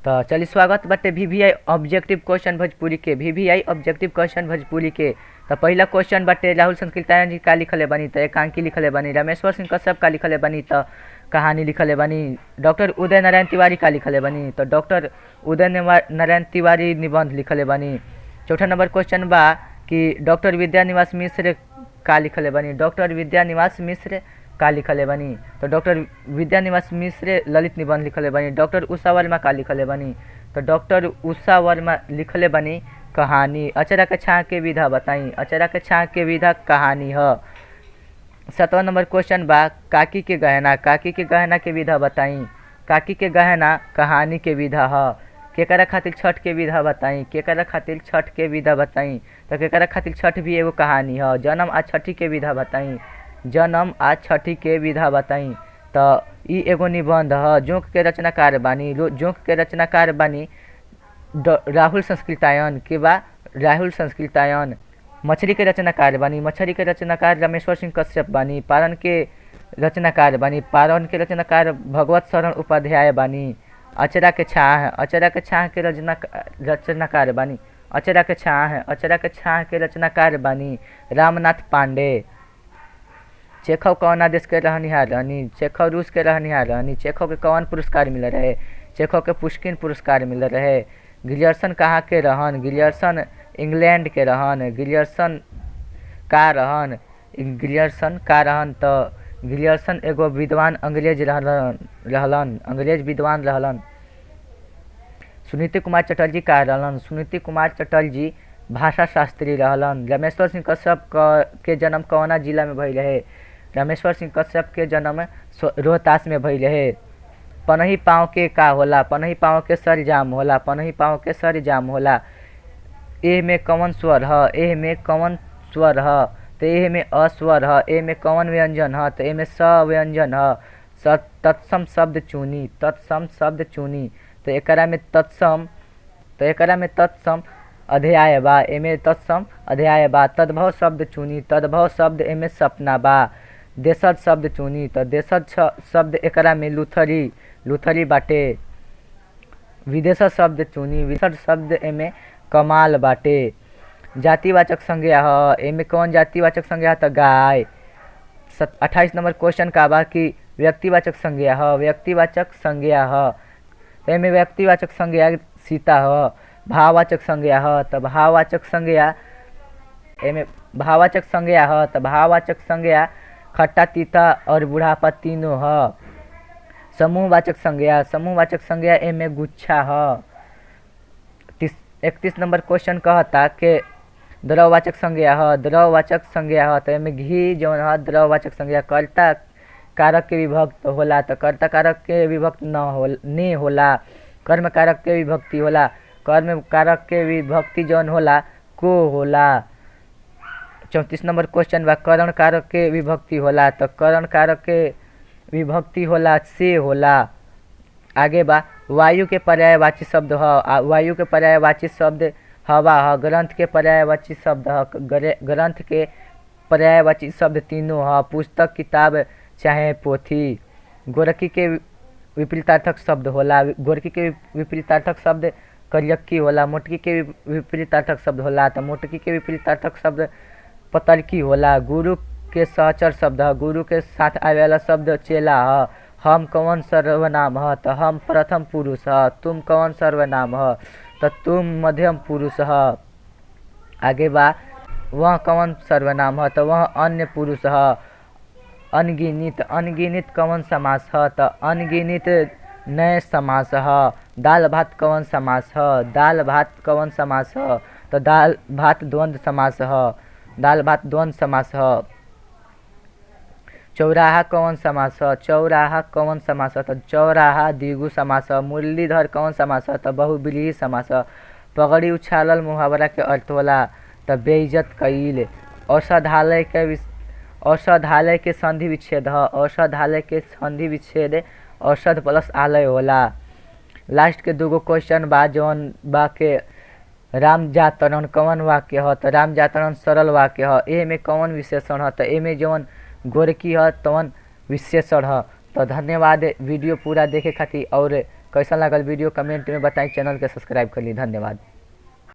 तो चलिए स्वागत बाटे VVI ऑब्जेक्टिव क्वेश्चन भोजपुरी के VVI ऑब्जेक्टिव क्वेश्चन भोजपुरी के। तो पहला क्वेश्चन बाटे राहुल संस्कृतायन जी का लिखले बनी तो एकांकी लिखले बनी, रामेश्वर सिंह कश्यप का लिखले बनी तो कहानी लिखले बनी, डॉक्टर उदय नारायण तिवारी का लिखले बनी तो डॉक्टर उदय नारायण तिवारी निबंध लिखले बनी। चौथा नंबर क्वेश्चन बा कि डॉक्टर विद्यानिवास मिश्र का लिखले बनी, डॉक्टर विद्यानिवास मिश्र का लिखले बनी तो डॉक्टर विद्यानिवास मिश्र ललित निबंध लिखले बनी। डॉक्टर उषा वर्मा का लिखले बनी तो डॉक्टर उषा वर्मा लिखले बनी कहानी। अचरा के छाँ के विधा बताई, अचरा के छाँ के विधा कहानी ह। 7वां नंबर क्वेश्चन बा काकी के गहना, काकी के गहना के विधा बताई, काकी के गहना कहानी के विधा ह। केकरा खातिर छठ के विधा बताई, केकरा खातिर छठ के विधा बताई तो केकरा खातिर छठ भी एगो कहानी ह। जन्म आ छठी के विधा बताई, जन्म आ छठी के विधा बताई तो ई एगो निबंध ह। जोंक के रचनाकार बानी, जोंक के रचनाकार बानी राहुल संस्कृतायन के बा राहुल संस्कृतायन। मछली के रचनाकार बानी, मछली के रचनाकार रामेश्वर सिंह कश्यप बानी। पारण के रचनाकार बानी, पारण के रचनाकार भगवत शरण उपाध्याय बानी। अचरा के छाह, अचरा के छाह के रचनाकार बानी, अचरा के छाह, अचरा के छाह के रचनाकार बानी रामनाथ पांडे। चेखव कौना देश के रहनिहार रहनी, चेखव रूस के रहनिहार रहनी। चेखव के कौन पुरस्कार मिल रहे, चेखव के पुष्किन पुरस्कार मिल रहे। गिलियर्सन कहाँ के रहन, गिलियर्सन इंग्लैंड के रहन। गिलियर्सन का रहन, गिलियर्सन का रहन तो गिलियर्सन एगो विद्वान अंग्रेज रहलन, अंग्रेज विद्वान रहलन। सुनीति कुमार चटर्जी का रहलन, सुनीति कुमार चटर्जी भाषा शास्त्री रहलन। रामेश्वर सिंह कश्यप के जन्म कौना जिला में भइल रहे, रामेश्वर सिंह कश्यप के जन्म रोहतास में भइल रहे। पनही पाँव के का होला, पनही पाँव के सर जाम होला, पनही पाँव के सर जाम होला। एह में कौन स्वर ह, एह में कौन स्वर ह तो एह में अस्वर ह। एह में कौन व्यंजन ह तो एह में स व्यंजन ह। तत्सम शब्द चुनी, तत्सम शब्द चुनी तो एकरा में तत्सम, तो एकरा में तत्सम अध्याय बा, एमे तत्सम अध्याय बा। तद्भव शब्द चुनी, तद्भव शब्द एमे सपना बा। देशज शब्द चुनी तो देशज शब्द एकरा में लुथरी, लुथरी बाटे। विदेश शब्द चुनी, विदेश शब्द एमे कमाल बाटे। जातिवाचक संज्ञा ह, एमे कौन जातिवाचक संज्ञा तो गाय। 28 नंबर क्वेश्चन का बा कि व्यक्तिवाचक संज्ञा ह, व्यक्तिवाचक संज्ञा ह तो एमे व्यक्तिवाचक संज्ञा सीता ह। भाववाचक संज्ञा ह तो भाववाचक संज्ञा, एमे भाववाचक संज्ञा ह तो भाववाचक संज्ञा खट्टा तीता और बुढ़ापा तीनों ह। समूहवाचक संज्ञा, समूहवाचक संज्ञा एमे गुच्छा ह। 31 नंबर क्वेश्चन कहता कि द्रववाचक संज्ञा ह, द्रववाचक संज्ञा ह तो एमे घी जौन ह द्रववाचक संज्ञा। कर्ता कारक के विभक्त होला तो कर्ता कारक के विभक्त ने होला। कर्म कारक के विभक्ति होला, कर्म कारक के विभक्ति जौन होला को होला। 34 नंबर क्वेश्चन बा करण कारक के विभक्ति होला तो करण कारक के विभक्ति होला से होला। आगे बा वायु के पर्यायवाची शब्द ह, वायु के पर्यायवाची शब्द हवा ह। ग्रंथ के पर्यायवाची शब्द ह, ग्रंथ के पर्यायवाची शब्द तीनों ह। पुस्तक, किताब चाहे पोथी। गोरखी के विपरीतार्थक शब्द होला, गोरखी के विपरीतार्थक शब्द करियक्की होला। मोटकी के विपरीतार्थक शब्द होला तो मोटकी के विपरीतार्थक शब्द पतरकी होला। गुरु के सहचर शब्द ह, गुरु के साथ आवे वाला शब्द चेला ह। हम कौन सर्वनाम ह तो हम प्रथम पुरुष ह। तुम कौन सर्वनाम ह तो तुम मध्यम पुरुष ह। आगे बा वह कौन सर्वनाम ह तो वह अन्य पुरुष ह। अनगिनित, अनगिनित कौन समास ह तो अनगिनित नए समास ह। दाल भात कौन समास ह, दाल भात कौन समास ह तो दाल भात द्वंद्व समास ह, दाल भात द्वंद्व समास ह। चौराहा कौन समास ह, चौराहा कौन समास ह तो चौराहा द्विगु समास ह। मुरलीधर कौन समास ह तो बहुब्रीहि समास ह। पगड़ी उछालल मुहावरा के अर्थ होला तो बेइज्जत कईल। औषधालय के संधि विच्छेद ह, औषधालय के संधि विच्छेद औषध प्लस आलय होला। लास्ट के दूगो क्वेश्चन बा जौन बा के राम जातरण कौन वाक्य ह तो राम जातरण सरल वाक्य ह। एह में कौन विशेषण ह तो एमे जौन गोरकी ह तवन विशेषण ह। तो धन्यवाद वीडियो पूरा देखे खातिर और कैसा लागल वीडियो कमेंट में बताई, चैनल के सब्सक्राइब कर ली। धन्यवाद।